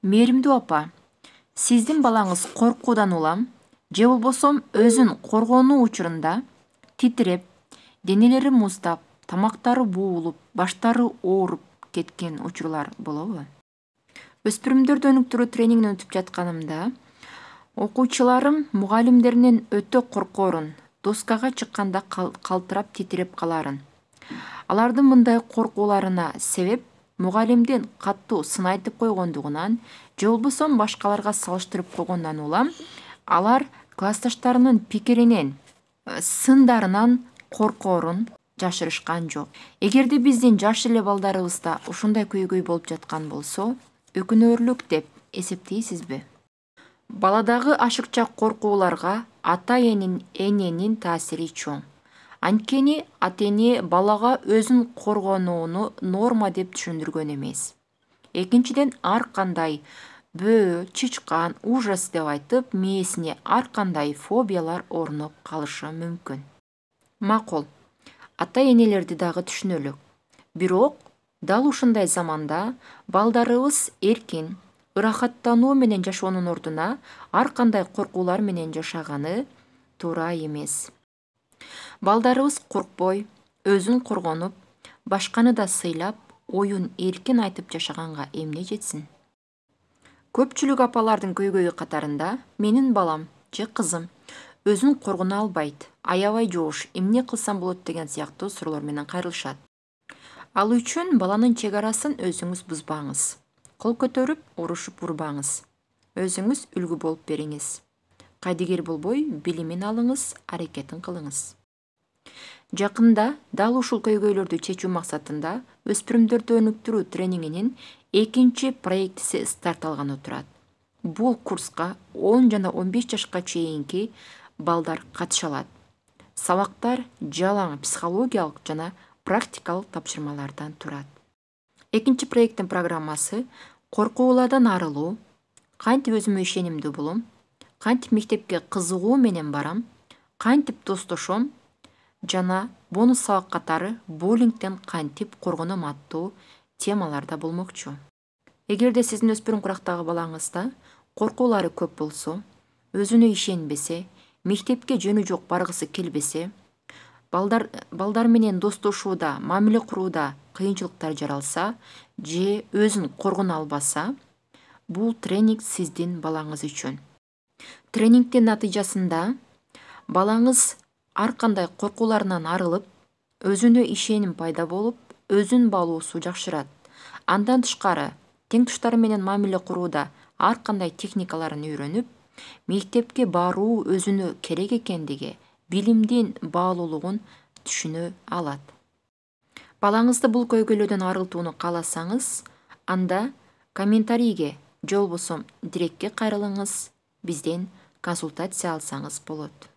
Мээримдүү апа, сиздин балаңыз коркуудан улам же болбосо өзүн коргонуу учурунда титиреп, денелери муздап, тамактары буулуп, баштары ооруп кеткен учурлар болобу? Өспүрүмдөрдү өнүктүрүү тренингин өтүп жатканымда окуучуларым мугалимдеринен өтө коркоорун, доскага чыкканда калтырап титиреп каларын. Алардын мындай коркууларына себеп мугалимдин катуу сын айтып койгондугунан же болбосо башкаларга салыштырып койгондон улам алар классташтарынын пикиринен, сындарынан коркоорун жашырышкан жок. Эгерде биздин жаш эле балдарыбызда ушундай көйгөй болуп жаткан болсо, өкүнөрлүк деп эсептейсизби? Баладагы ашыкча коркууларга ата-эненин таасири чоң. Анткени ата-эне балага өзүн коргонууну норма деп түшүндүргөн эмес. Экинчиден, ар кандай бөө, чычкан, ужас деп айтып, мээсине ар кандай фобиялар орноп калышы мүмкүн. Макул, ата-энелерди дагы түшүнөлүк. Бирок, дал ушундай заманда балдарыбыз эркин, ырахаттануу менен жашоонун ордуна ар кандай коркуулар менен жашаганы туура эмес. Балдарыбыз коркпой, өзүн коргонуп, башканы да сыйлап, оюн эркин айтып жашаганга эмне жетсин? Көпчүлүк апалардын көйгөйү катарында менин балам же кызым өзүн коргоно албайт, аябай жоош, эмне кылсам болот деген сыяктуу суроолор менен кайрылышат. Ал үчүн баланын чек арасын өзүңүз бузбаңыз. Кол көтөрүп, урушуп урбаңыз. Өзүңүз үлгү болуп бериңиз. Кайдыгер болбой, билимин алыңыз, аракетин кылыңыз. Жакында дал ушул көйгөйлөрдү чечүү максатында өспүрүмдөрдү өнүктүрүү тренингинин экинчи проектиси старт алганы турат. Бул курска 10 жана 15 жашка чейинки балдар катыша алат. Сабактар жалаң психологиялык жана практикалык тапшырмалардан турат. Экинчи проекттин программасы коркуулардан арылуу, кантип өзүмө ишенимдүү болом, кантип мектепке кызыгуу менен барам, кантип достошом жана бонус сабак катары буллингден кантип коргоном аттуу темаларда болмокчу. Эгерде сиздин өспүрүм курактагы балаңызда коркуулары көп болсо, өзүнө ишенбесе, мектепке жөнү жок баргысы келбесе, балдар менен достошууда, мамиле курууда кыйынчылыктар жаралса же өзүн коргоно албаса, бул тренинг сиздин балаңыз үчүн. Тренингдин натыйжасында балаңыз ар кандай коркууларынан арылып, өзүнө ишеним пайда болуп, өзүн баалоосу жакшырат. Андан тышкары, тең туштары менен мамиле курууда ар кандай техникаларын үйрөнүп, мектепке баруу өзүнө керек экендиги, билимдин баалуулугун түшүнө алат. Балаңызды бул көйгөйлөрдөн арылтууну кааласаңыз, анда комментарийге же болбосо директке кайрылыңыз, бизден консультация алсаңыз болот.